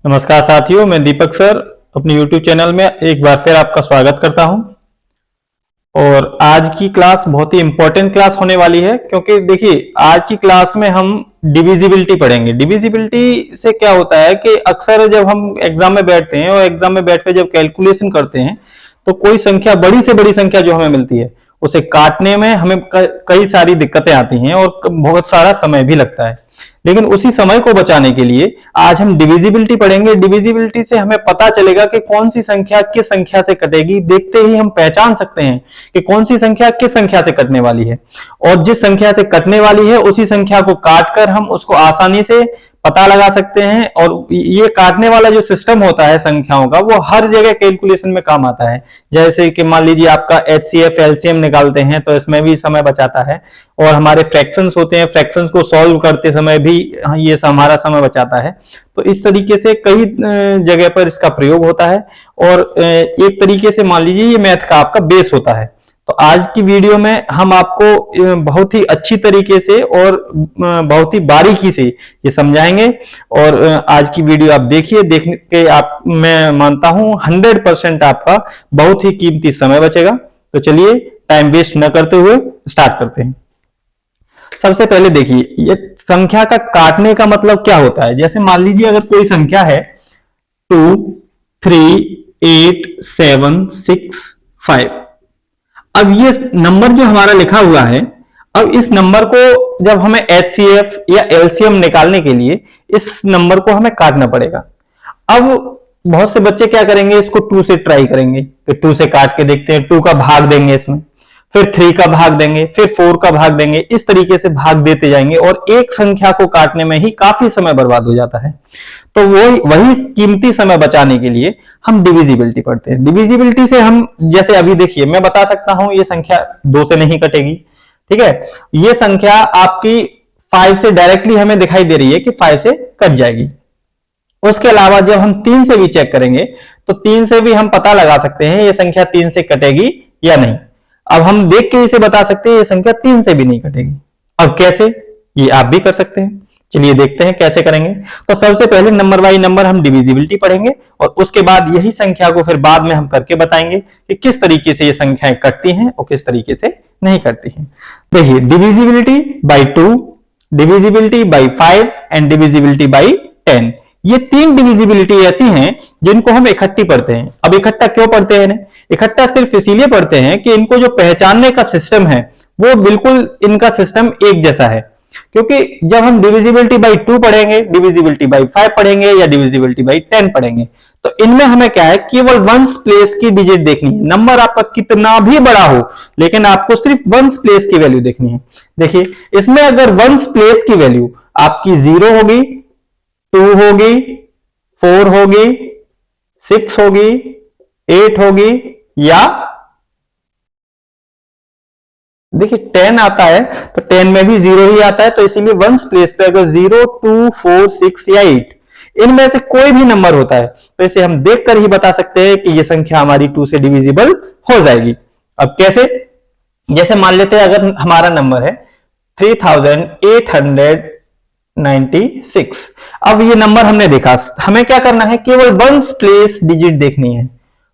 नमस्कार साथियों, मैं दीपक सर अपने YouTube चैनल में एक बार फिर आपका स्वागत करता हूं। और आज की क्लास बहुत ही इंपॉर्टेंट क्लास होने वाली है, क्योंकि देखिए आज की क्लास में हम डिविजिबिलिटी पढ़ेंगे। डिविजिबिलिटी से क्या होता है कि अक्सर जब हम एग्जाम में बैठते हैं और एग्जाम में बैठकर जब कैलकुलेशन करते हैं तो कोई संख्या, बड़ी से बड़ी संख्या जो हमें मिलती है उसे काटने में हमें कई सारी दिक्कतें आती हैं और बहुत सारा समय भी लगता है। लेकिन उसी समय को बचाने के लिए आज हम डिविजिबिलिटी पढ़ेंगे। डिविजिबिलिटी से हमें पता चलेगा कि कौन सी संख्या किस संख्या से कटेगी। देखते ही हम पहचान सकते हैं कि कौन सी संख्या किस संख्या से कटने वाली है, और जिस संख्या से कटने वाली है उसी संख्या को काटकर हम उसको आसानी से पता लगा सकते हैं। और ये काटने वाला जो सिस्टम होता है संख्याओं का, वो हर जगह कैलकुलेशन में काम आता है। जैसे कि मान लीजिए आपका HCF LCM निकालते हैं तो इसमें भी समय बचाता है, और हमारे फ्रैक्शंस होते हैं, फ्रैक्शंस को सॉल्व करते समय भी ये हमारा समय बचाता है। तो इस तरीके से कई जगह पर इसका प्रयोग होता है, और एक तरीके से मान लीजिए ये मैथ का आपका बेस होता है। तो आज की वीडियो में हम आपको बहुत ही अच्छी तरीके से और बहुत ही बारीकी से ये समझाएंगे। और आज की वीडियो आप देखिए, देखने के आप, मैं मानता हूं 100% आपका बहुत ही कीमती समय बचेगा। तो चलिए टाइम वेस्ट न करते हुए स्टार्ट करते हैं। सबसे पहले देखिए, ये संख्या का काटने का मतलब क्या होता है। जैसे मान लीजिए अगर कोई संख्या है 2, 3, 8, 7, 6, 5। अब ये नंबर जो हमारा लिखा हुआ है, अब इस नंबर को जब हमें HCF या LCM निकालने के लिए इस नंबर को हमें काटना पड़ेगा। अब बहुत से बच्चे क्या करेंगे, इसको 2 से ट्राई करेंगे, फिर 2 से काट के देखते हैं, 2 का भाग देंगे इसमें, फिर 3 का भाग देंगे, फिर 4 का भाग देंगे। इस तरीके से भाग देते जाएंगे और एक संख्या को काटने में ही काफी समय बर्बाद हो जाता है। तो वही कीमती समय बचाने के लिए हम डिविजिबिलिटी पढ़ते हैं। डिविजिबिलिटी से हम, जैसे अभी देखिए मैं बता सकता हूं ये संख्या 2 से नहीं कटेगी, ठीक है। ये संख्या आपकी 5 से डायरेक्टली हमें दिखाई दे रही है कि 5 से कट जाएगी। उसके अलावा जब हम 3 से भी चेक करेंगे तो 3 से भी हम पता लगा सकते हैं ये संख्या 3 से कटेगी या नहीं। अब हम देख के इसे बता सकते हैं ये संख्या 3 से भी नहीं कटेगी। अब कैसे, ये आप भी कर सकते हैं। चलिए देखते हैं कैसे करेंगे। तो सबसे पहले नंबर बाई नंबर हम डिविजिबिलिटी पढ़ेंगे, और उसके बाद यही संख्या को फिर बाद में हम करके बताएंगे कि किस तरीके से ये संख्याएं कटती हैं और किस तरीके से नहीं कटती हैं। देखिए, divisibility by 2, divisibility by 5 and divisibility by 10। ये 3 डिविजिबिलिटी ऐसी हैं जिनको हम इकट्ठी पढ़ते हैं। अब इकट्ठा क्यों पढ़ते हैं? इकट्ठा सिर्फ इसीलिए पढ़ते हैं कि इनको जो पहचानने का सिस्टम है वो बिल्कुल इनका सिस्टम एक जैसा है। क्योंकि जब हम डिविजिबिलिटी बाई 2 पढ़ेंगे, डिविजिबिलिटी बाई 5 पढ़ेंगे या डिविजिबिलिटी बाई 10 पढ़ेंगे, तो इनमें हमें क्या है, केवल वंस प्लेस की डिजिट देखनी है। नंबर आपका कितना भी बड़ा हो, लेकिन आपको सिर्फ वंस प्लेस की वैल्यू देखनी है। देखिए, इसमें अगर वंस प्लेस की वैल्यू आपकी 0 होगी, 2 होगी, 4 होगी, 6 होगी, 8 होगी, या देखिए 10 आता है तो 10 में भी 0 ही आता है। तो इसीलिए वंस प्लेस पे अगर 0, 2, 4, 6 या 8 इनमें से कोई भी नंबर होता है तो इसे हम देखकर ही बता सकते हैं कि ये संख्या हमारी 2 से डिविजिबल हो जाएगी। अब कैसे, जैसे मान लेते हैं अगर हमारा नंबर है 3896। अब ये नंबर हमने देखा, हमें क्या करना है, केवल वंस प्लेस डिजिट देखनी है।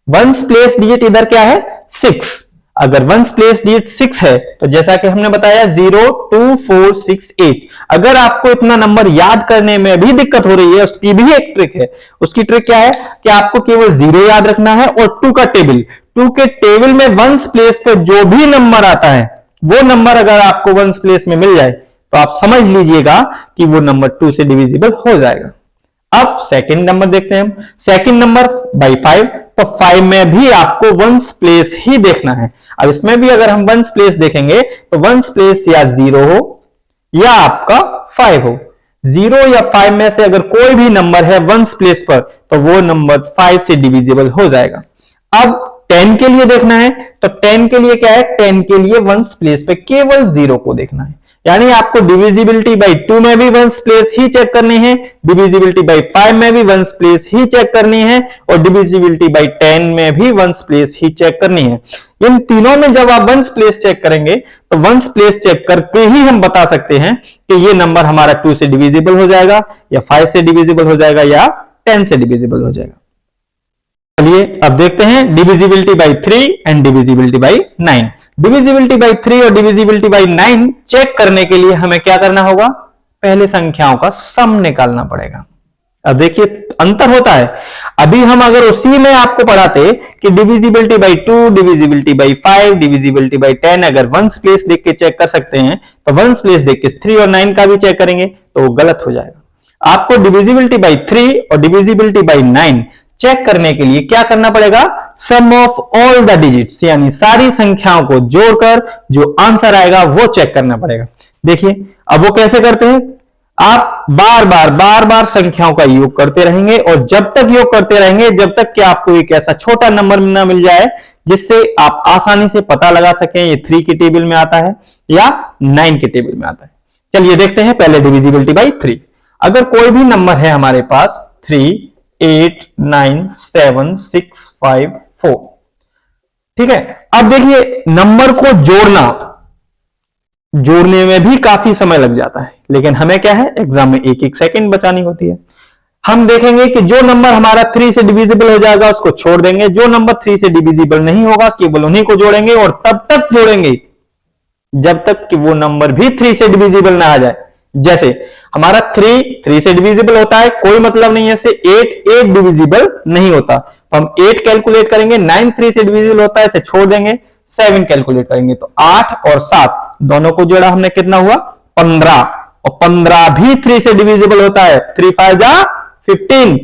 वंस प्लेस डिजिट इधर क्या है, 6। अगर वंस प्लेस डिजिट 6 है तो जैसा कि हमने बताया 0, 2, 4, 6, 8। अगर आपको इतना नंबर याद करने में भी दिक्कत हो रही है, उसकी भी एक ट्रिक है। उसकी ट्रिक क्या है कि आपको केवल 0 याद रखना है और 2 का टेबल, 2 के टेबल में वंस प्लेस पे जो भी नंबर आता है वो नंबर अगर आपको वंस प्लेस में मिल जाए तो आप समझ लीजिएगा कि वो नंबर 2 से डिविजिबल हो जाएगा। अब सेकंड नंबर देखते हैं हम। सेकंड नंबर बाई 5, तो 5 में भी आपको वंस प्लेस ही देखना है। अब इसमें भी अगर हम वंस प्लेस देखेंगे तो वंस प्लेस या 0 हो या आपका 5 हो। 0 या 5 में से अगर कोई भी नंबर है वंस प्लेस पर तो वो नंबर 5 से डिविजिबल हो जाएगा। अब 10 के लिए देखना है तो 10 के लिए क्या है, 10 के लिए वंस प्लेस पे केवल 0 को देखना है। यानी आपको डिविजिबिलिटी बाई 2 में भी वंस प्लेस ही चेक करनी है, डिविजिबिलिटी बाई 5 में भी वंस प्लेस ही चेक करनी है, और डिविजिबिलिटी बाई 10 में भी वंस प्लेस ही चेक करनी है। इन तीनों में जब आप वंस प्लेस चेक करेंगे तो वंस प्लेस चेक करके ही हम बता सकते हैं कि ये नंबर हमारा 2 से डिविजिबल हो जाएगा या 5 से डिविजिबल हो जाएगा या 10 से डिविजिबल हो जाएगा। चलिए अब देखते हैं divisibility by 3 and divisibility by 9। Divisibility by 3 और डिविजिबिलिटी बाई 9 चेक करने के लिए हमें क्या करना होगा, पहले संख्याओं का सम निकालना पड़ेगा। अब देखिए अंतर होता है। अभी हम अगर उसी में आपको पढ़ाते कि divisibility by 2, divisibility by 5, divisibility by 10 अगर वंस प्लेस देख के चेक कर सकते हैं तो वंस प्लेस देख के 3 और 9 का भी चेक करेंगे तो वो गलत हो जाएगा। आपको डिविजिबिलिटी बाई 3 और डिविजिबिलिटी बाई 9 चेक करने के लिए क्या करना पड़ेगा, सम ऑफ ऑल द डिजिट्स यानी सारी संख्याओं को जोड़कर जो आंसर आएगा वो चेक करना पड़ेगा। देखिए अब वो कैसे करते हैं, आप बार बार संख्याओं का योग करते रहेंगे और जब तक योग करते रहेंगे जब तक कि आपको एक ऐसा छोटा नंबर ना मिल जाए जिससे आप आसानी से पता लगा सकें ये 3 के टेबल में आता है या 9 के टेबल में आता है। चलिए देखते हैं पहले डिविजिबिलिटी बाई 3। अगर कोई भी नंबर है हमारे पास 3, 8, 9, 7, 6, 5, 4, ठीक है। अब देखिए नंबर को जोड़ने में भी काफी समय लग जाता है, लेकिन हमें क्या है एग्जाम में एक एक सेकंड बचानी होती है। हम देखेंगे कि जो नंबर हमारा 3 से डिविजिबल हो जाएगा उसको छोड़ देंगे, जो नंबर 3 से डिविजिबल नहीं होगा केवल उन्हीं को जोड़ेंगे और तब तक जोड़ेंगे जब तक कि वो नंबर भी 3 से डिविजिबल ना आ जाए। जैसे हमारा 3 से डिविजिबल होता है, कोई मतलब नहीं है से 8 डिविजिबल नहीं होता, तो हम 8 कैलकुलेट करेंगे, 9 3 से डिविजिबल होता है, इसे छोड़ देंगे, 7 कैलकुलेट करेंगे तो 8 और 7 दोनों को जोड़ा हमने कितना हुआ 15, और 15 भी 3 से डिविजिबल होता है, 3 5 जा 15,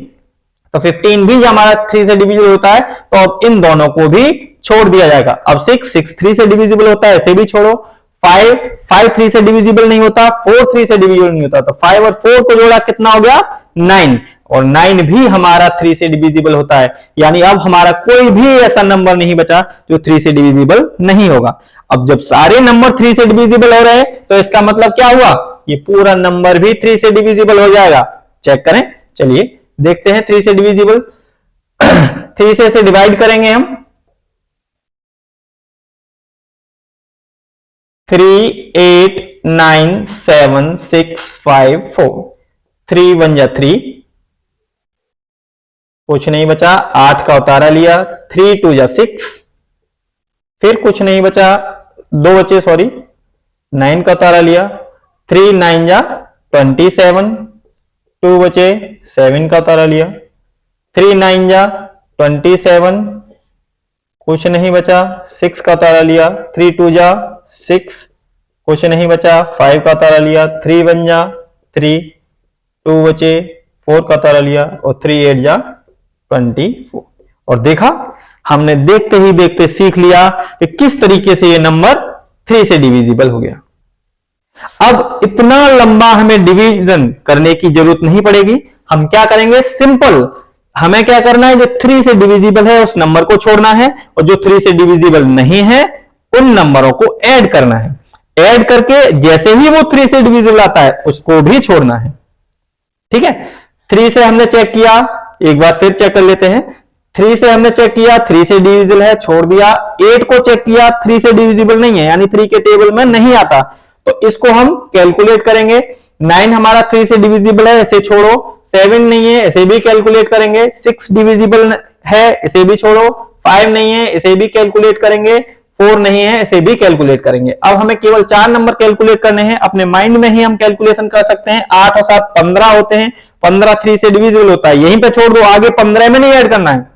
तो 15 भी हमारा 3 से डिविजिबल होता है, तो अब इन दोनों को भी छोड़ दिया जाएगा। अब 6 3 से डिविजिबल होता है, इसे भी छोड़ो। 5 3 से डिविजिबल नहीं होता, 4 3 से डिविजिबल नहीं होता, तो 5 और 4 को जोड़ा कितना हो गया 9, और 9 भी हमारा 3 से डिविजिबल होता है, यानी अब हमारा कोई भी ऐसा नंबर नहीं बचा जो 3 से डिविजिबल नहीं होगा। अब जब सारे नंबर 3 से डिविजिबल हो रहे हैं तो इसका मतलब क्या हुआ, ये पूरा नंबर भी 3 से डिविजिबल हो जाएगा। चेक करें, चलिए देखते हैं 3 से डिविजिबल 3 से इसे डिवाइड करेंगे हम, 3 8 9 7 6 5 4, 3 1 जा 3, कुछ नहीं बचा, 8 का उतारा लिया, 3 2 जा 6, फिर कुछ नहीं बचा, 2 बचे, सॉरी 9 का उतारा लिया, 3 9 जा 27, 2 बचे, 7 का उतारा लिया, 3 9 जा 27, कुछ नहीं बचा, 6 का उतारा लिया, 3 2 जा 6, कुछ नहीं बचा, 5 का उतारा लिया, 3 1 जा 3, 2 बचे, 4 का उतारा लिया, और 3 8 जा 24। और देखा हमने देखते ही देखते सीख लिया कि किस तरीके से ये नंबर 3 से डिविजिबल हो गया। अब इतना लंबा हमें डिवीजन करने की जरूरत नहीं पड़ेगी। हम क्या करेंगे, सिंपल हमें क्या करना है, जो 3 से डिविजिबल है उस नंबर को छोड़ना है, और जो 3 से डिविजिबल नहीं है उन नंबरों को ऐड करना है। ऐड करके जैसे ही वो 3 से डिविजिबल आता है उसको भी छोड़ना है। ठीक है, 3 से हमने चेक किया, एक बार फिर चेक कर लेते हैं। 3 से हमने चेक किया, 3 से डिविजिबल है, छोड़ दिया। 8 को चेक किया, 3 से डिविजिबल नहीं है, यानी 3 के टेबल में नहीं आता, तो इसको हम कैलकुलेट करेंगे। 9 हमारा 3 से डिविजिबल है, इसे छोड़ो। 7 नहीं है, इसे भी कैलकुलेट करेंगे। 6 डिविजिबल है, इसे भी छोड़ो। 5 नहीं है, इसे भी कैलकुलेट करेंगे। 4 नहीं है, इसे भी कैलकुलेट करेंगे। अब हमें केवल 4 नंबर कैलकुलेट करने हैं, अपने माइंड में ही हम कैलकुलेशन कर सकते हैं। 8 और 7 15 होते हैं, 15 3 से डिविजिबल होता है, यहीं पे छोड़ दो, आगे 15 में नहीं ऐड करना है।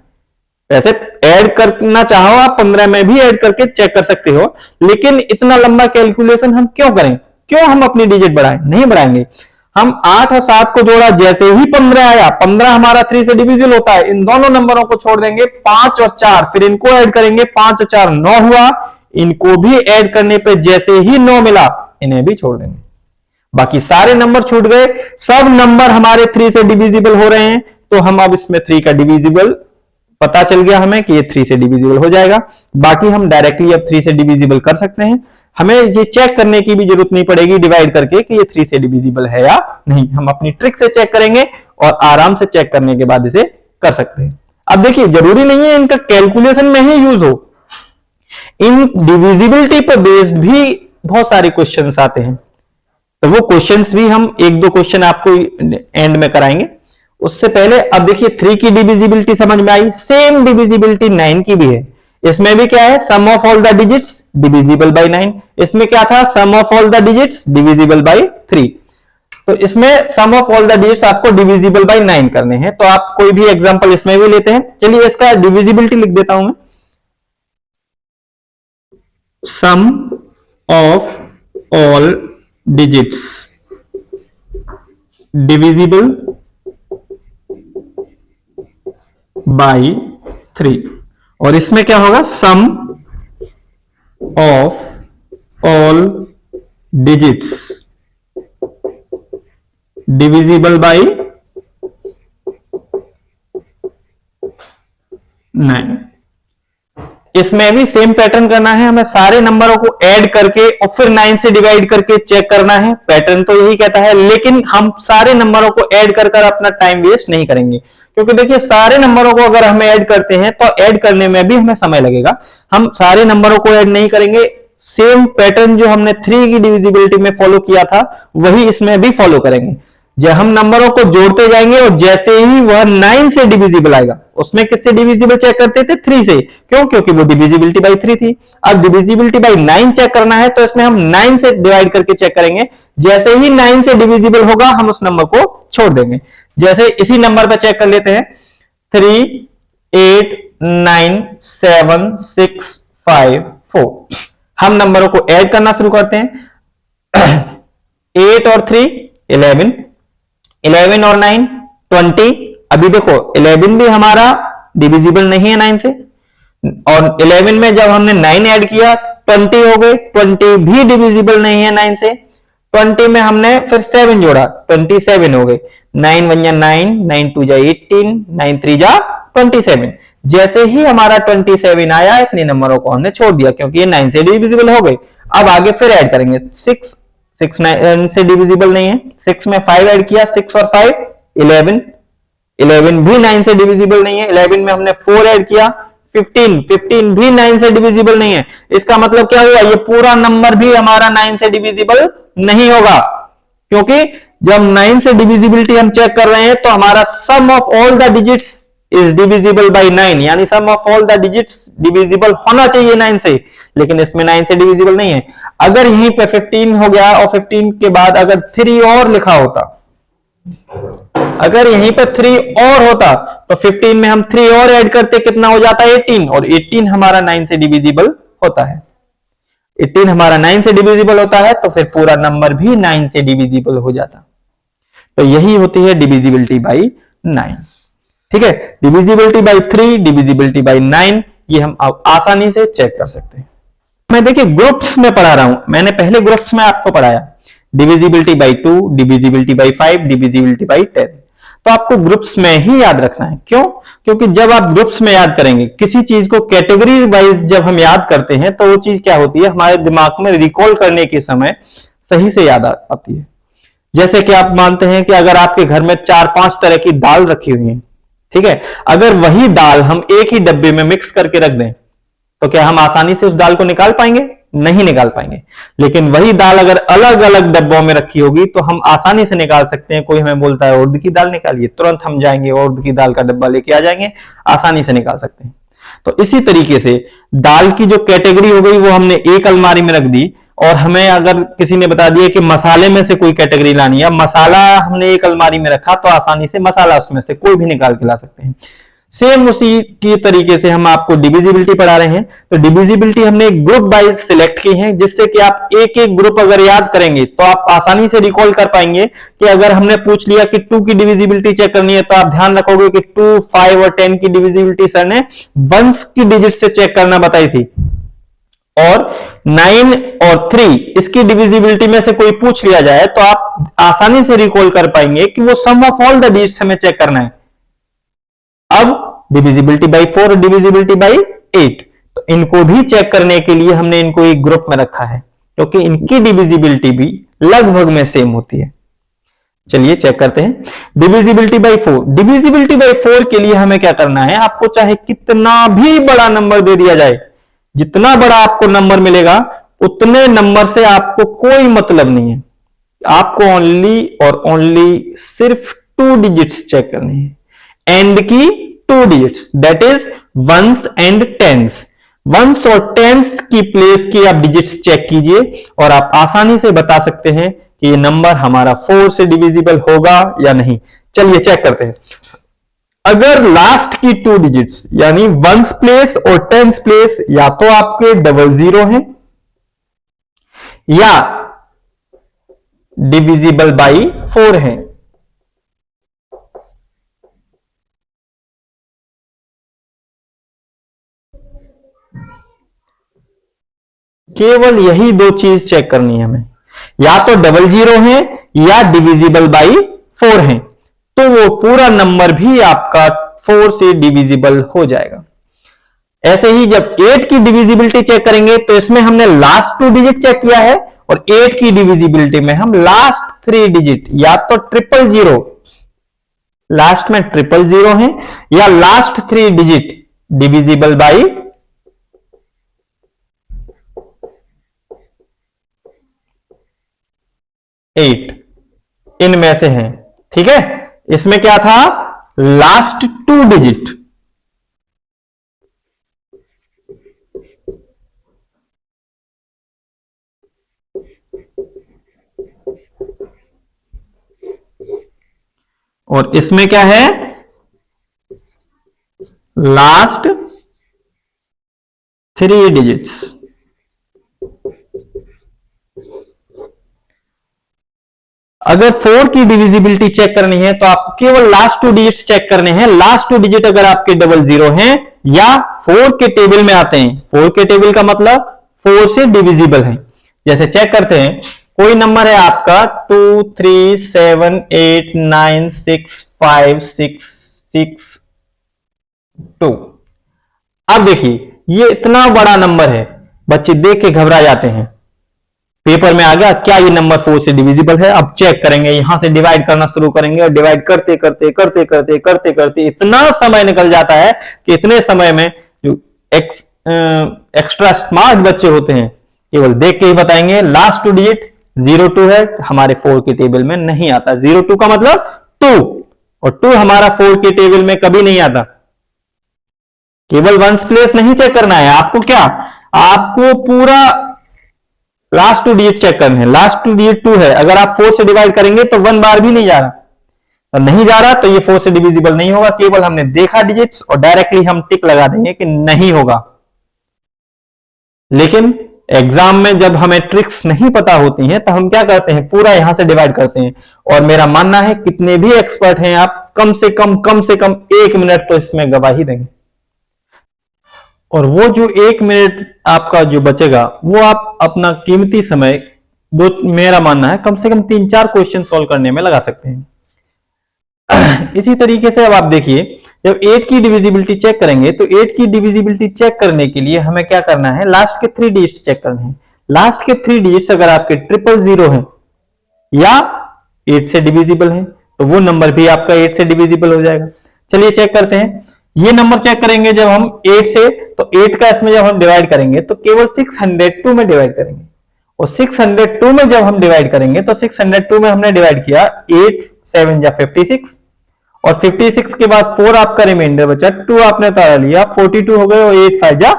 वैसे ऐड करना चाहो आप 15 में भी ऐड करके चेक कर सकते हो, लेकिन इतना लंबा कैलकुलेशन हम क्यों करें, क्यों हम अपनी डिजिट बढ़ाएं, नहीं बढ़ाएंगे। हम 8 और 7 को जोड़ा, जैसे ही 15 आया, 15 हमारा 3 से डिविजिबल होता है, इन दोनों नंबरों को छोड़ देंगे। 5 और 4 फिर इनको ऐड करेंगे, 5 और 4 9 हुआ, इनको भी ऐड करने पे जैसे ही 9 मिला इन्हें भी छोड़ देंगे। बाकी सारे नंबर छूट गए, सब नंबर हमारे 3 से डिविजिबल हो रहे हैं, तो हम अब इसमें 3 का डिविजिबल पता चल गया हमें कि ये 3 से डिविजिबल हो जाएगा। बाकी हम डायरेक्टली अब 3 से डिविजिबल कर सकते हैं, हमें ये चेक करने की भी जरूरत नहीं पड़ेगी डिवाइड करके कि ये 3 से डिविजिबल है या नहीं। हम अपनी ट्रिक से चेक करेंगे और आराम से चेक करने के बाद इसे कर सकते हैं। अब देखिए जरूरी नहीं है इनका कैलकुलेशन में ही यूज हो, इन डिविजिबिलिटी पर बेस्ड भी बहुत सारे क्वेश्चंस आते हैं, तो वो क्वेश्चंस भी हम 1-2 क्वेश्चन आपको एंड में कराएंगे, उससे पहले अब देखिए 3 की डिविजिबिलिटी समझ में आई, सेम डिविजिबिलिटी 9 की भी है। इसमें भी क्या है, sum of all the digits divisible by 9। इसमें क्या था, sum of all the digits divisible by 3। तो इसमें sum of all the digits आपको डिविजिबल बाय 9 करने हैं। तो आप कोई भी एग्जांपल इसमें भी लेते हैं। चलिए इसका डिविजिबिलिटी लिख देता हूं मैं, sum of all digits divisible by 3। और इसमें क्या होगा, sum of all digits divisible by 9। इसमें भी सेम पैटर्न करना है, हमें सारे नंबरों को ऐड करके और फिर 9 से डिवाइड करके चेक करना है। पैटर्न तो यही कहता है, लेकिन हम सारे नंबरों को ऐड कर अपना टाइम वेस्ट नहीं करेंगे, क्योंकि देखिए सारे नंबरों को अगर हमें ऐड करते हैं तो ऐड करने में भी हमें समय लगेगा। हम सारे नंबरों को ऐड नहीं करेंगे, सेम पैटर्न जो हमने 3 की डिविजिबिलिटी में फॉलो किया था वही इसमें भी फॉलो करेंगे। जब हम नंबरों को जोड़ते जाएंगे और जैसे ही वह 9 से डिविजिबल आएगा, उसमें किससे डिविजिबल चेक करते थे, 3 से। क्यों, क्योंकि वो डिविजिबिलिटी बाय 3 थी। अब डिविजिबिलिटी बाय 9 चेक करना है तो इसमें हम 9 से डिवाइड करके चेक करेंगे। जैसे ही 9 से डिविजिबल होगा हम उस नंबर को छोड़ देंगे। जैसे इसी नंबर पर चेक कर लेते हैं, 3 8 9 7 6 5 4। हम नंबरों को ऐड करना शुरू करते हैं। 8 और 3 11, 11 और 9 20। अभी देखो 11 भी हमारा डिविजिबल नहीं है 9 से, और 11 में जब हमने 9 ऐड किया 20 हो गए, 20 भी डिविजिबल नहीं है 9 से। 20 में हमने फिर 7 जोड़ा, 27 हो गए। 9 1 जा 9, 9 2 जा 18, 9 3 जा 27। जैसे ही हमारा 27 आया, इतने नंबरों को हमने छोड़ दिया क्योंकि ये 9 से डिविजिबल हो गए। अब आगे फिर ऐड करेंगे, 6 9 से डिविजिबल नहीं है, 6 में 5 ऐड किया, 6 और 5 11, 11 भी 9 से डिविजिबल नहीं है। 11 में हमने 4 ऐड किया, 15 भी 9 से डिविजिबल नहीं है। इसका मतलब क्या हुआ, ये पूरा नंबर भी हमारा 9 से डिविजिबल नहीं होगा, क्योंकि जब 9 से डिविजिबिलिटी हम चेक कर रहे हैं तो हमारा sum of all the digits is divisible by 9, यानी sum of all the digits divisible होना चाहिए 9 से, लेकिन इसमें 9 से डिविजिबल नहीं है। अगर यहीं पे 15 हो गया और 15 के बाद अगर 3 और लिखा होता, अगर यहीं पे 3 और होता तो 15 में हम 3 और ऐड करते, कितना हो जाता है 18, और 18 हमारा 9 से डिविजिबल होता है। 18 हमारा 9 से डिविजिबल होता है तो फिर पूरा नंबर भी 9 से डिविजिबल हो जाता। तो यही होती है डिविजिबिलिटी बाय 9। ठीक है, डिविजिबिलिटी बाय 3, डिविजिबिलिटी बाय 9, ये हम आसानी से चेक कर सकते हैं। मैं देखिए ग्रुप्स में पढ़ा रहा हूं, मैंने पहले ग्रुप्स में आपको पढ़ाया divisibility bye 2, divisibility bye 5, divisibility bye 10। तो आपको ग्रुप्स में ही याद रखना है। क्यों, क्योंकि जब आप ग्रुप्स में याद करेंगे, किसी चीज को कैटेगरी वाइज जब हम याद करते हैं तो वो चीज क्या होती है, हमारे दिमाग में रिकॉल करने के समय सही से याद आती है। जैसे कि आप मानते हैं कि अगर आपके घर में 4-5 तरह की दाल रखी हुई है, ठीक है, अगर वही दाल हम एक ही डब्बे में मिक्स करके रख दें तो क्या हम आसानी से उस दाल को निकाल पाएंगे? नहीं निकाल पाएंगे। लेकिन वही दाल अगर अलग अलग डब्बों में रखी होगी तो हम आसानी से निकाल सकते हैं। कोई हमें बोलता है उड़द की दाल निकालिए, तुरंत हम जाएंगे उड़द की दाल का डब्बा लेके आ जाएंगे, आसानी से निकाल सकते हैं। तो इसी तरीके से दाल की जो कैटेगरी हो गई वो हमने एक अलमारी में रख दी, और हमें अगर किसी ने बता दिया कि मसाले में से कोई कैटेगरी लानी है, मसाला हमने एक अलमारी में रखा तो आसानी से मसाला उसमें से कोई भी निकाल के ला सकते हैं। सेम उसी की तरीके से हम आपको डिविजिबिलिटी पढ़ा रहे हैं। तो डिविजिबिलिटी हमने एक ग्रुप वाइज सिलेक्ट की है, जिससे कि आप एक एक ग्रुप अगर याद करेंगे तो आप आसानी से रिकॉल कर पाएंगे कि अगर हमने पूछ लिया कि 2 की डिविजिबिलिटी चेक करनी है तो आप ध्यान रखोगे कि 2, 5 और 10 की डिविजिबिलिटी सर ने 1s की डिजिट से चेक करना बताई थी, और 9 और 3 इसकी डिविजिबिलिटी में से कोई पूछ लिया जाए तो आप आसानी से रिकॉल कर पाएंगे कि वो सम ऑफ ऑल द डिजिट्स हमें चेक करना है। अब डिविजिबिलिटी बाय 4 और डिविजिबिलिटी बाय 8, तो इनको भी चेक करने के लिए हमने इनको एक ग्रुप में रखा है, क्योंकि इनकी डिविजिबिलिटी भी लगभग में सेम होती है। चलिए चेक करते हैं डिविजिबिलिटी बाय 4। डिविजिबिलिटी बाय 4 के लिए हमें क्या करना है, आपको चाहे कितना भी बड़ा नंबर दे दिया जाए, जितना बड़ा आपको नंबर मिलेगा उतने नंबर से आपको कोई मतलब नहीं है। आपको ओनली और ओनली सिर्फ टू डिजिट्स चेक करनी है, एंड की two digits, that is ones and tens. Ones और टेंस की प्लेस की आप डिजिट्स चेक कीजिए और आप आसानी से बता सकते हैं कि ये नंबर हमारा 4 से डिविजिबल होगा या नहीं। चलिए चेक करते हैं। अगर लास्ट की टू डिजिट्स यानी वंस प्लेस और टेंस प्लेस या तो आपके डबल जीरो हैं या डिविजिबल बाई 4 हैं, केवल यही दो चीज चेक करनी है हमें, या तो डबल जीरो है या डिविजिबल बाई 4 है, तो वो पूरा नंबर भी आपका 4 से डिविजिबल हो जाएगा। ऐसे ही जब 8 की डिविजिबिलिटी चेक करेंगे तो इसमें हमने लास्ट टू डिजिट चेक किया है और 8 की डिविजिबिलिटी में हम लास्ट 3 डिजिट या तो ट्रिपल जीरो, लास्ट में ट्रिपल जीरो है, या लास्ट 3 डिजिट डिविजिबल बाई 8 इनमें से हैं। ठीक है, इसमें क्या था, लास्ट टू डिजिट, और इसमें क्या है, लास्ट 3 डिजिट्स। अगर 4 की डिविजिबिलिटी चेक करनी है तो आपको केवल लास्ट टू डिजिट्स चेक करने हैं। लास्ट टू डिजिट अगर आपके डबल जीरो हैं या 4 के टेबल में आते हैं, 4 के टेबल का मतलब 4 से डिविजिबल है। जैसे चेक करते हैं, कोई नंबर है आपका 2 3 7 8 9 6 5 6 6 2। अब देखिए ये इतना बड़ा नंबर है, बच्चे देख के घबरा जाते हैं, पेपर में आ गया क्या ये नंबर 4 से डिविजिबल है। अब चेक करेंगे, यहां से डिवाइड करना शुरू करेंगे और डिवाइड करते करते करते करते करते करते इतना समय निकल जाता है कि इतने समय में जो एक्स्ट्रा स्मार्ट बच्चे होते हैं केवल देख के ही बताएंगे लास्ट टू डिजिट 02 है, हमारे 4 के टेबल में नहीं आता। 02 का मतलब 2, और 2 हमारा 4 के टेबल में कभी नहीं आता। केवल वंस प्लेस नहीं चेक करना है आपको, क्या आपको पूरा लास्ट टू डिजिट चेक करने हैं। लास्ट टू डिजिट 2 है, अगर आप 4 से डिवाइड करेंगे तो 1 बार भी नहीं जा रहा, और नहीं जा रहा तो ये 4 से डिविजिबल नहीं होगा। केवल हमने देखा डिजिट्स और डायरेक्टली हम टिक लगा देंगे कि नहीं होगा। लेकिन एग्जाम में जब हमें ट्रिक्स नहीं पता होती हैं तो हम क्या करते हैं, पूरा यहां से डिवाइड करते हैं। और मेरा मानना है कितने भी एक्सपर्ट हैं आप, कम से कम 1 मिनट तो इसमें गवाही देंगे, और वो जो 1 मिनट आपका जो बचेगा वो आप अपना कीमती समय मेरा मानना है कम से कम 3-4 क्वेश्चन सॉल्व करने में लगा सकते हैं। इसी तरीके से अब आप देखिए, जब 8 की डिविजिबिलिटी चेक करेंगे तो 8 की डिविजिबिलिटी चेक करने के लिए हमें क्या करना है, लास्ट के 3 डिजिट्स चेक करने हैं। लास्ट के 3 डिजिट्स अगर आपके 000 हैं या 8 से डिविजिबल हैं तो वो नंबर भी आपका 8 से डिविजिबल हो जाएगा। चलिए चेक करते हैं, ये नंबर चेक करेंगे जब हम 8 से, तो 8 का इसमें जब हम डिवाइड करेंगे तो केवल 602 में डिवाइड करेंगे, और 602 में जब हम डिवाइड करेंगे तो 602 में हमने डिवाइड किया 8 7 या 56, और 56 के बाद 4 आपका रिमाइंडर बचा, 2 आपने तारा लिया, 42 हो गए, और 8 5 या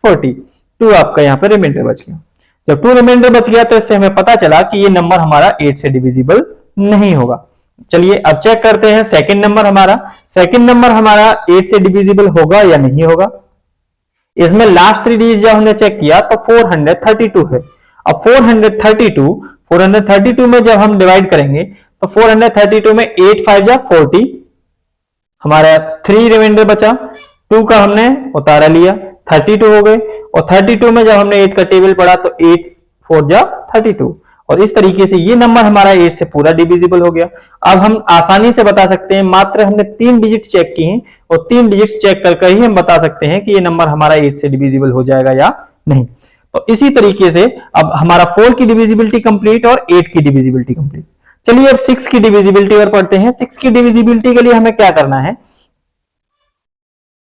40, 2 आपका यहां पर रिमाइंडर बच गया। जब 2 रिमाइंडर बच गया तो इससे हमें पता चला कि ये नंबर हमारा 8 से डिविजिबल नहीं होगा। चलिए अब चेक करते हैं सेकंड नंबर हमारा। सेकंड नंबर हमारा 8 से डिविजिबल होगा या नहीं होगा। इसमें लास्ट 3 डिजिट जब हमने चेक किया तो 432 है। अब 432 में जब हम डिवाइड करेंगे तो 432 में 8 5 या 40, हमारा 3 रिमाइंडर बचा, 2 का हमने उतारा लिया, 32 हो गए, और 32 में जब हमने 8 का टेबल पढ़ा तो 8 4 जा 32, और इस तरीके से ये नंबर हमारा 8 से पूरा डिविजिबल हो गया। अब हम आसानी से बता सकते हैं, मात्र हमने 3 डिजिट चेक की हैं और 3 डिजिट चेक करके ही हम बता सकते हैं कि ये नंबर हमारा 8 से डिविजिबल हो जाएगा या नहीं। तो इसी तरीके से अब हमारा 4 की डिविजिबिलिटी कंप्लीट और 8 की डिविजिबिलिटी कंप्लीट। चलिए अब 6 की डिविजिबिलिटी और पढ़ते हैं। 6 की डिविजिबिलिटी के लिए हमें क्या करना है,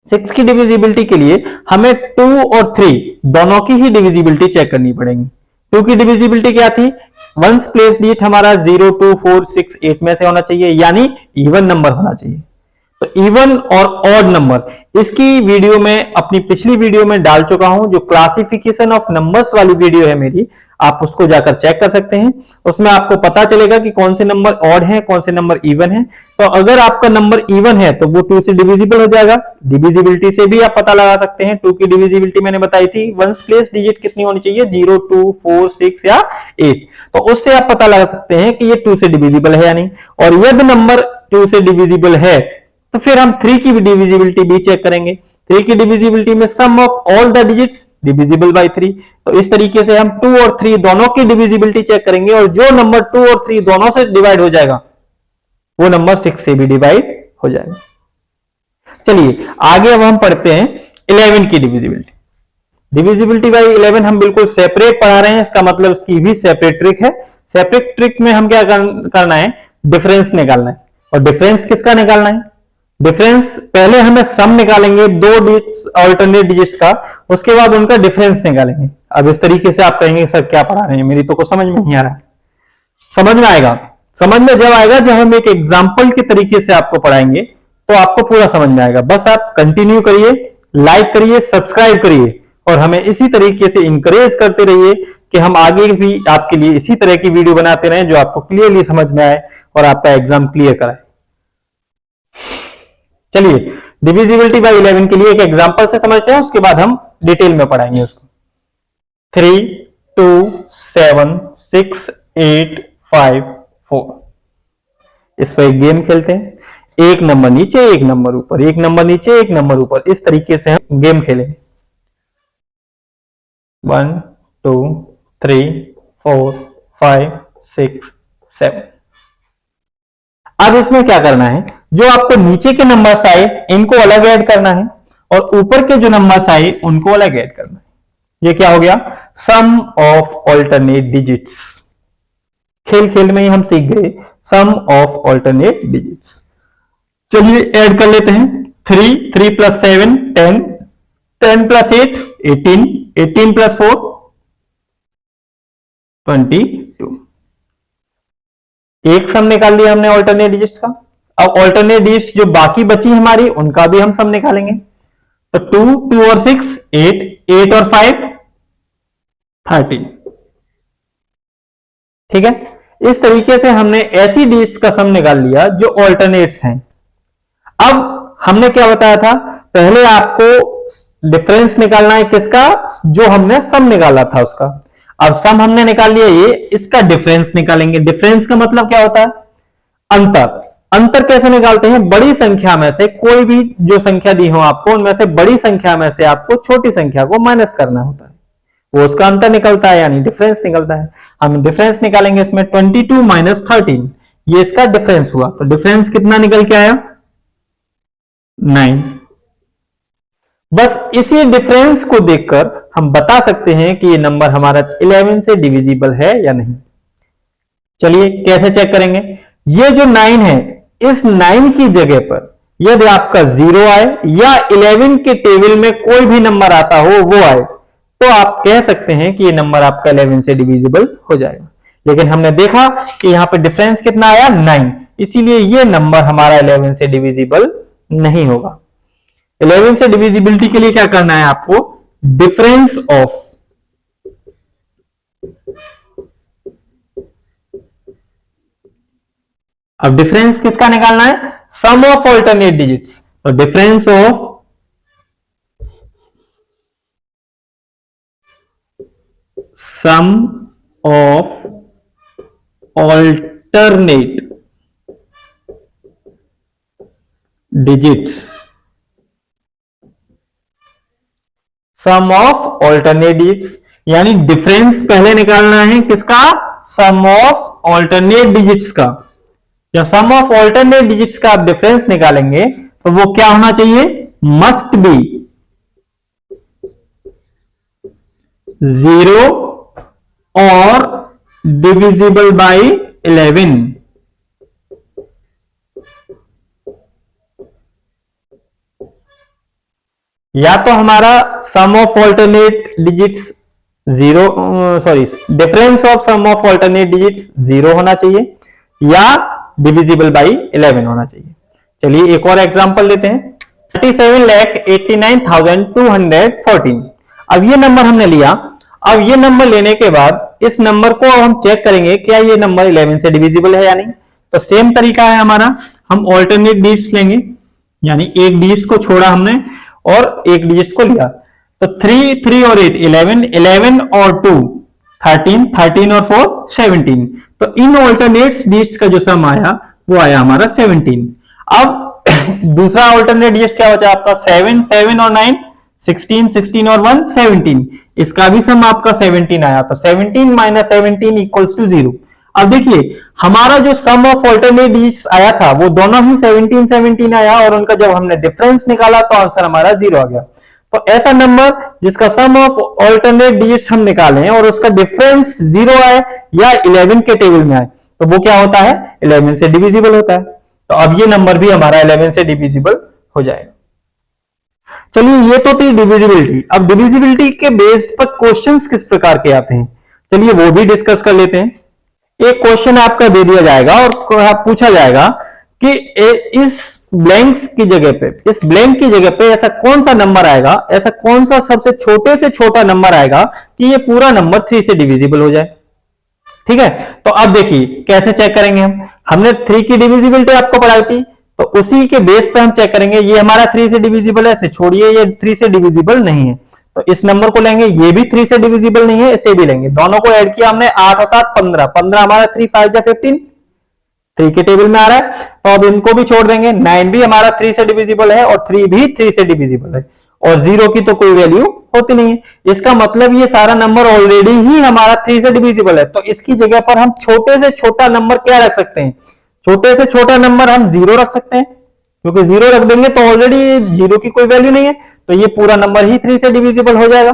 6 की डिविजिबिलिटी के लिए हमें 2 और 3 दोनों की ही डिविजिबिलिटी चेक करनी पड़ेगी। 2 की डिविजिबिलिटी क्या थी, वंस प्लेस डिजिट हमारा 0 2 4 6 8 में से होना चाहिए, यानी इवन नंबर होना चाहिए। तो इवन और ऑड नंबर इसकी वीडियो में अपनी पिछली वीडियो में डाल चुका हूं, जो क्लासिफिकेशन ऑफ नंबर्स वाली वीडियो है मेरी, आप उसको जाकर चेक कर सकते हैं। उसमें आपको पता चलेगा कि कौन से नंबर ऑड हैं, कौन से नंबर इवन हैं। तो अगर आपका नंबर इवन है तो वो 2 से डिविजिबल हो जाएगा। डिविजिबिलिटी से भी आप पता लगा सकते हैं। 2 की डिविजिबिलिटी मैंने बताई थी, वंस प्लेस डिजिट कितनी होनी चाहिए, 0 2 4 6 या 8। तो उससे आप पता लगा सकते हैं कि ये 2 से डिविजिबल है या नहीं। और यदि नंबर 2 से डिविजिबल है तो फिर हम 3 की डिविजिबिलिटी भी चेक करेंगे। 3 की डिविजिबिलिटी में sum of all the digits divisible by 3। तो इस तरीके से हम 2 और 3 दोनों की डिविजिबिलिटी चेक करेंगे, और जो नंबर 2 और 3 दोनों से डिवाइड हो जाएगा वो नंबर 6 से भी डिवाइड हो जाएगा। चलिए आगे अब हम पढ़ते हैं 11 की डिविजिबिलिटी। डिविजिबिलिटी बाय 11 हम बिल्कुल सेपरेट पढ़ा रहे हैं, इसका मतलब इसकी भी सेपरेट ट्रिक है। सेपरेट ट्रिक में हम क्या करना है, डिफरेंस निकालना है। और डिफरेंस किसका निकालना है, डिफरेंस पहले हमें सम निकालेंगे दो ऑल्टरनेट डिजिट्स का, उसके बाद उनका डिफरेंस निकालेंगे। अब इस तरीके से आप कहेंगे सर क्या पढ़ा रहे हैं, मेरी तो कुछ समझ में नहीं आ रहा है। समझ में आएगा, समझ में जब आएगा जब हम एक एग्जाम्पल के तरीके से आपको पढ़ाएंगे तो आपको पूरा समझ में आएगा। बस आप कंटिन्यू करिए, लाइक करिए, सब्सक्राइब करिए, और हमें इसी तरीके से इंकरेज करते रहिए कि हम आगे भी आपके लिए इसी तरह की वीडियो बनाते रहें जो आपको क्लियरली समझ में आए और आपका एग्जाम क्लियर कराए। चलिए डिविजिबिलिटी बाय 11 के लिए एक एग्जांपल से समझते हैं, उसके बाद हम डिटेल में पढ़ाएंगे उसको। 3 2 7 6 8 5 4। इस पर एक गेम खेलते हैं, एक नंबर नीचे एक नंबर ऊपर, एक नंबर नीचे एक नंबर ऊपर, इस तरीके से हम गेम खेलेंगे। 1 2 3 4 5 6 7। अब इसमें क्या करना है, जो आपको नीचे के नंबर्स आए इनको अलग ऐड करना है, और ऊपर के जो नंबर्स आए उनको अलग ऐड करना है। ये क्या हो गया, सम ऑफ ऑल्टरनेट डिजिट्स। खेल खेल में ही हम सीख गए सम ऑफ ऑल्टरनेट डिजिट्स। चलिए ऐड कर लेते हैं। 3 3 प्लस 7 10, 10 प्लस 8 18, 18 प्लस 4 22। एक सम निकाल लिया हमने ऑल्टरनेट डिजिट्स का। अब ऑल्टरनेट डिजिट्स जो बाकी बची हमारी उनका भी हम सम निकालेंगे। तो 2 2 और 6 8, 8 और 5 13। ठीक है, इस तरीके से हमने ऐसी डिजिट्स का सम निकाल लिया जो ऑल्टरनेट्स हैं। अब हमने क्या बताया था, पहले आपको डिफरेंस निकालना है किसका, जो हमने सम निकाला था उसका। अब सम हमने निकाल लिया, ये इसका डिफरेंस निकालेंगे। डिफरेंस का मतलब क्या होता है, अंतर। अंतर कैसे निकालते हैं, बड़ी संख्या में से कोई भी जो संख्या दी हो आपको, उनमें से बड़ी संख्या में से आपको छोटी संख्या को माइनस करना होता है, वो उसका अंतर निकलता है, यानी डिफरेंस निकलता है। हम डिफरेंस निकालेंगे इसमें 22 माइनस 13, ये इसका डिफरेंस हुआ। तो डिफरेंस कितना निकल के आया, 9। बस इसी डिफरेंस को देखकर हम बता सकते हैं कि ये नंबर हमारा 11 से डिविजिबल है या नहीं। चलिए कैसे चेक करेंगे, ये जो 9 है, इस 9 की जगह पर यदि आपका 0 आए या 11 के टेबल में कोई भी नंबर आता हो वो आए, तो आप कह सकते हैं कि ये नंबर आपका 11 से डिविजिबल हो जाएगा। लेकिन हमने देखा कि यहां पे डिफरेंस कितना आया, 9, इसीलिए ये नंबर हमारा 11 से डिविजिबल नहीं होगा। 11 से डिविजिबिलिटी के लिए क्या करना है आपको, डिफरेंस ऑफ अब डिफरेंस किसका निकालना है, सम ऑफ ऑल्टरनेट डिजिट्स। तो difference of sum of alternate digits, sum of alternate digits, यानी डिफरेंस पहले निकालना है किसका, सम ऑफ ऑल्टरनेट डिजिट्स का। जब सम ऑफ ऑल्टरनेट डिजिट्स का आप डिफरेंस निकालेंगे तो वो क्या होना चाहिए, मस्ट बी 0 और डिविजिबल बाय 11। या तो हमारा sum of alternate digits zero, sorry, difference of sum of alternate digits 0 होना चाहिए या डिविजिबल बाई 11 होना चाहिए। चलिए एक और एग्जांपल लेते हैं। 37,89,214। अब ये नंबर हमने लिया। अब ये नंबर लेने के बाद इस नंबर को हम चेक करेंगे क्या ये नंबर 11 से डिविजिबल है या नहीं। तो सेम तरीका है हमारा, हम ऑल्टरनेट डिजिट्स लेंगे, यानी एक डिजिट को छोड़ा हमने और एक डिजिट को लिया। तो 3, 3 और 8 11, 11 और 2 13, 13 और 4 17। तो इन ऑल्टरनेट डिजिट्स का जो सम आया वो आया हमारा 17। अब दूसरा ऑल्टरनेट डिजिट क्या बचा आपका? 7, 7 और 9 16, 16 और 1 17। इसका भी सम आपका 17 आया। तो 17 माइनस 17 इक्वल्स टू 0। अब देखिए हमारा जो सम ऑफ ऑल्टरनेट डिजिट्स आया था वो दोनों ही 17 17 आया और उनका जब हमने डिफरेंस निकाला तो आंसर हमारा 0 आ गया। तो ऐसा नंबर जिसका सम ऑफ ऑल्टरनेट डिजिट्स हम निकालें और उसका डिफरेंस 0 आए या 11 के टेबल में आए तो वो क्या होता है? 11 से डिविजिबल होता है। तो अब ये नंबर भी हमारा 11 से डिविजिबल हो जाएगा। चलिए ये तो थी डिविजिबिलिटी। अब डिविजिबिलिटी के बेस्ड पर क्वेश्चंस किस प्रकार के आते हैं, चलिए वो भी डिस्कस कर लेते हैं। एक क्वेश्चन आपका दे दिया जाएगा और पूछा जाएगा कि इस ब्लैंक्स की जगह पे, इस ब्लैंक की जगह पे ऐसा कौन सा नंबर आएगा, ऐसा कौन सा सबसे छोटे से छोटा नंबर आएगा कि ये पूरा नंबर 3 से डिविजिबल हो जाए। ठीक है, तो अब देखिए कैसे चेक करेंगे हमने 3 की डिविजिबिलिटी आपको पढ़ाई थी तो उसी के बेस पे हम चेक करेंगे। ये हमारा 3 से डिविजिबल है, इसे छोड़िए, ये 3 से डिविजिबल नहीं है तो इस नंबर को लेंगे। ये भी 3 से डिविजिबल नहीं है, इसे भी लेंगे। दोनों को ऐड किया हमने, 8 और 7 15, 15 हमारा 3 5 या 15 3 के टेबल में आ रहा है। तो अब इनको भी छोड़ देंगे। 9 भी हमारा 3 से डिविजिबल है और 3 भी 3 से डिविजिबल है और 0 की तो कोई वैल्यू होती नहीं है। इसका मतलब ये सारा नंबर ऑलरेडी ही हमारा 3 से डिविजिबल है। तो इसकी जगह पर हम छोटे से छोटा नंबर क्या रख सकते हैं? छोटे से छोटा नंबर हम 0 रख सकते हैं, क्योंकि 0 रख देंगे तो ऑलरेडी 0 की कोई वैल्यू नहीं है तो ये पूरा नंबर ही 3 से डिविजिबल हो जाएगा।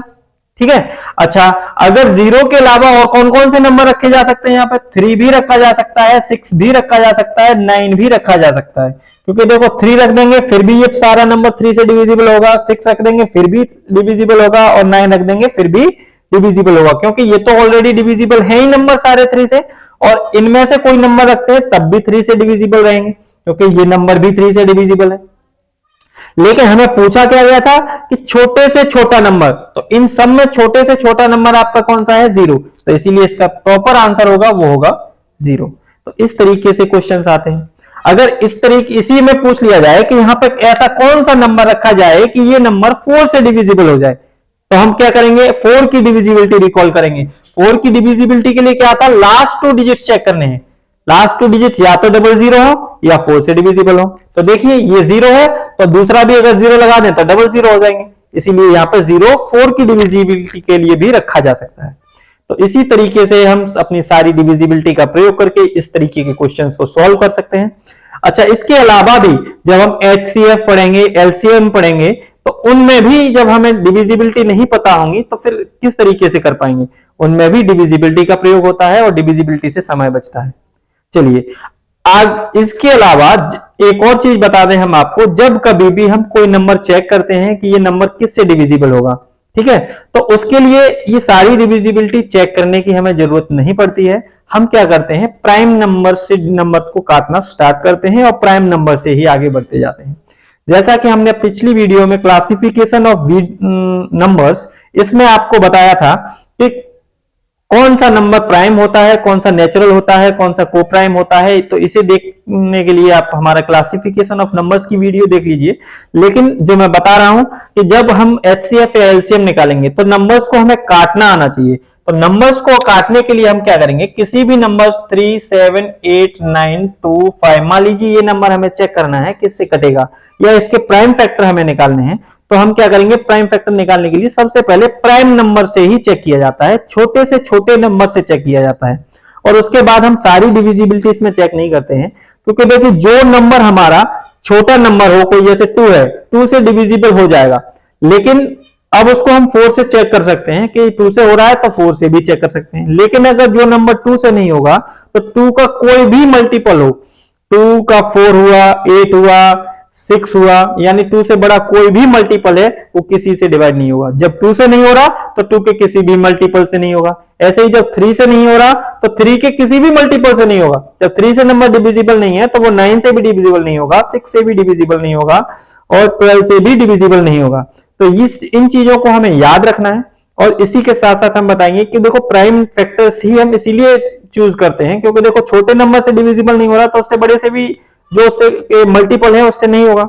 ठीक है, अच्छा अगर 0 के अलावा और कौन कौन से नंबर रखे जा सकते हैं? यहाँ पे 3 भी रखा जा सकता है, 6 भी रखा जा सकता है, 9 भी रखा जा सकता है। क्योंकि देखो 3 रख देंगे फिर भी ये सारा नंबर 3 से डिविजिबल होगा, 6 रख देंगे फिर भी डिविजिबल होगा और 9 रख देंगे फिर भी डिविजिबल होगा, क्योंकि ये तो ऑलरेडी डिविजिबल है ही नंबर सारे 3 से। और इनमें से कोई नंबर रखते हैं तब भी 3 से डिविजिबल रहेंगे, क्योंकि ये नंबर भी 3 से डिविजिबल है। लेकिन हमें पूछा क्या गया था कि छोटे से छोटा नंबर, तो इन सब में छोटे से छोटा नंबर आपका कौन सा है? 0। तो इसीलिए इसका प्रॉपर आंसर होगा वो होगा 0। तो इस तरीके से क्वेश्चंस आते हैं। अगर इसी में पूछ लिया जाए कि यहां पे ऐसा कौन सा नंबर रखा जाए कि ये नंबर 4 से डिविजिबल हो जाए, तो हम क्या करेंगे? 4 की डिविजिबिलिटी रिकॉल करेंगे। 4 की डिविजिबिलिटी के लिए क्या था? लास्ट 2 डिजिट चेक करने हैं। लास्ट 2 डिजिट या तो 00 हो या 4 से डिविजिबल हो। तो देखिए ये 0 है तो दूसरा भी अगर 0 लगा दें तो 00 हो जाएंगे। इसीलिए यहां पर 0 4 की डिविजिबिलिटी के लिए भी रखा जा सकता है। तो इसी तरीके से हम अपनी सारी डिविजिबिलिटी का प्रयोग करके इस तरीके के क्वेश्चंस को सॉल्व कर सकते हैं। अच्छा, इसके अलावा भी जब हम HCF पढ़ेंगे, LCM पढ़ेंगे, तो उनमें भी जब हमें डिविजिबिलिटी नहीं पता होंगी तो फिर किस तरीके से कर पाएंगे? उनमें भी डिविजिबिलिटी का प्रयोग होता है और डिविजिबिलिटी से समय बचता है। चलिए आज इसके अलावा एक और चीज बता दें हम आपको, जब कभी भी हम कोई नंबर चेक करते हैं कि ये नंबर किससे डिविजिबल होगा, ठीक है, तो उसके लिए ये सारी डिविजिबिलिटी चेक करने की हमें जरूरत नहीं पड़ती है। हम क्या करते हैं? प्राइम नंबर से नंबर्स को काटना स्टार्ट करते हैं और प्राइम नंबर से ही आगे बढ़ते जाते हैं। जैसा कि हमने पिछली वीडियो में क्लासिफिकेशन ऑफ नंबर्स, इसमें आपको बताया था कि कौन सा नंबर प्राइम होता है, कौन सा नेचुरल होता है, कौन सा को प्राइम होता है। तो इसे देखने के लिए आप हमारा क्लासिफिकेशन ऑफ नंबर्स की वीडियो देख लीजिए। लेकिन जो मैं बता रहा हूं कि जब हम HCF या LCM निकालेंगे तो नंबर्स को हमें काटना आना चाहिए। तो नंबर्स को काटने के लिए हम क्या करेंगे? किसी भी नंबर्स 3, 7, 8, 9, 2, 5, मान लीजिए ये नंबर हमें चेक करना है किससे कटेगा या इसके प्राइम फैक्टर हमें निकालने हैं, तो हम क्या करेंगे? प्राइम फैक्टर निकालने के लिए सबसे पहले प्राइम नंबर से ही चेक किया जाता है, छोटे से छोटे नंबर से चेक किया जाता है। और उसके बाद हम सारी डिविजिबिलिटी इसमें चेक नहीं करते हैं, क्योंकि देखिए जो नंबर हमारा छोटा नंबर हो, कोई जैसे 2 है, 2 से डिविजिबल हो जाएगा, लेकिन अब उसको हम 4 से चेक कर सकते हैं कि 2 से हो रहा है तो 4 से भी चेक कर सकते हैं। लेकिन अगर जो नंबर 2 से नहीं होगा तो 2 का कोई भी मल्टीपल हो, 2 का 4 हुआ, 8 हुआ, 6 हुआ, यानी 2 से बड़ा कोई भी मल्टीपल है वो किसी से डिवाइड नहीं होगा। जब 2 से नहीं हो रहा तो 2 के किसी भी मल्टीपल से नहीं होगा। ऐसे ही जब 3 से नहीं हो रहा तो 3 के किसी भी मल्टीपल से नहीं होगा। जब 3 से नंबर डिविजिबल नहीं है तो वो 9 से भी डिविजिबल नहीं होगा, 6 से भी डिविजिबल नहीं होगा और 12 से भी डिविजिबल नहीं होगा। तो इन चीजों को हमें याद रखना है। और इसी के साथ साथ हम बताएंगे कि देखो प्राइम फैक्टर्स ही हम इसीलिए चूज करते हैं क्योंकि देखो छोटे नंबर से डिविजिबल नहीं हो रहा तो उससे बड़े से भी जो उससे मल्टीपल है उससे नहीं होगा।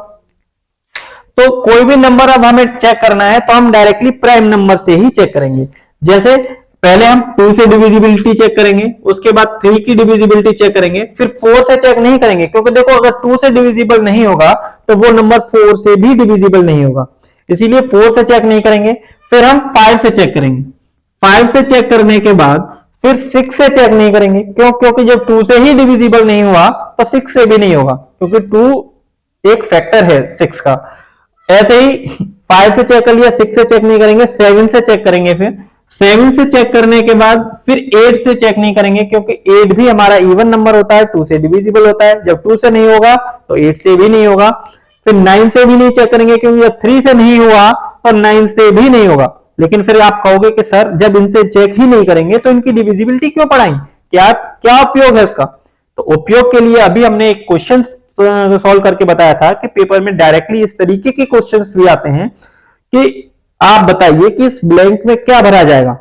तो कोई भी नंबर अब हमें चेक करना है तो हम डायरेक्टली प्राइम नंबर से ही चेक करेंगे। जैसे पहले हम 2 से डिविजिबिलिटी चेक करेंगे, उसके बाद 3 की डिविजिबिलिटी चेक करेंगे, फिर 4 से चेक नहीं करेंगे क्योंकि देखो अगर 2 से डिविजिबल नहीं होगा तो वो नंबर 4 से भी डिविजिबल नहीं होगा, इसीलिए 4 से चेक नहीं करेंगे। फिर हम 5 से चेक करेंगे, 5 से चेक करने के बाद फिर 6 से चेक नहीं करेंगे। क्यों? क्योंकि जब 2 से ही डिविजिबल नहीं हुआ तो 6 से भी नहीं होगा क्योंकि 2 एक फैक्टर है 6 का। ऐसे ही 5 से चेक कर लिया, 6 से चेक नहीं करेंगे, 7 से चेक करेंगे। फिर 7 से चेक करने के बाद फिर 8 से चेक नहीं करेंगे क्योंकि 8 भी हमारा इवन नंबर होता है, 2 से डिविजिबल होता है। जब 2 से नहीं होगा तो 8 से भी नहीं होगा। फिर 9 से भी नहीं चेक करेंगे क्योंकि जब 3 से नहीं हुआ तो 9 से भी नहीं होगा। लेकिन फिर आप कहोगे कि सर जब इनसे चेक ही नहीं करेंगे तो इनकी डिविजिबिलिटी क्यों पढ़ाई, क्या क्या उपयोग है उसका? तो उपयोग के लिए अभी हमने एक क्वेश्चन सॉल्व करके बताया था कि पेपर में डायरेक्टली इस तरीके के क्वेश्चंस भी आते हैं कि आप बताइए कि इस ब्लैंक में क्या भरा जाएगा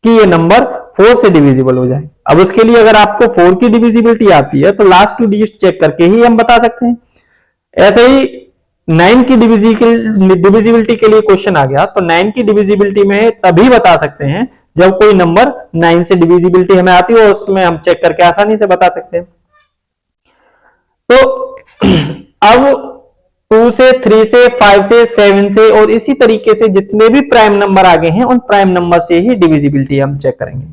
कि ये नंबर 4 से डिविजिबल हो जाए। अब उसके लिए अगर आपको 4 की डिविजिबिलिटी आती है तो लास्ट 2 डिजिट चेक करके ही हम बता सकते हैं। ऐसे ही 9 की डिविजिबिलिटी के लिए क्वेश्चन आ गया तो 9 की डिविजिबिलिटी में तभी बता सकते हैं जब कोई नंबर 9 से डिविजिबिलिटी हमें आती हो, उसमें हम चेक करके आसानी से बता सकते हैं। तो अब 2 से 3 से 5 से 7 से और इसी तरीके से जितने भी प्राइम नंबर आगे हैं उन प्राइम नंबर से ही डिविजिबिलिटी हम चेक करेंगे।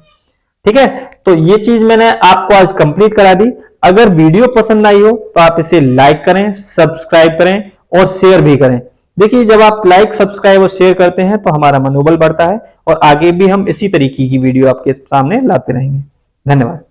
ठीक है, तो ये चीज मैंने आपको आज कंप्लीट करा दी। अगर वीडियो पसंद आई हो तो आप इसे लाइक करें, सब्सक्राइब करें और शेयर भी करें। देखिए जब आप लाइक, सब्सक्राइब और शेयर करते हैं तो हमारा मनोबल बढ़ता है और आगे भी हम इसी तरीके की वीडियो आपके सामने लाते रहेंगे। धन्यवाद।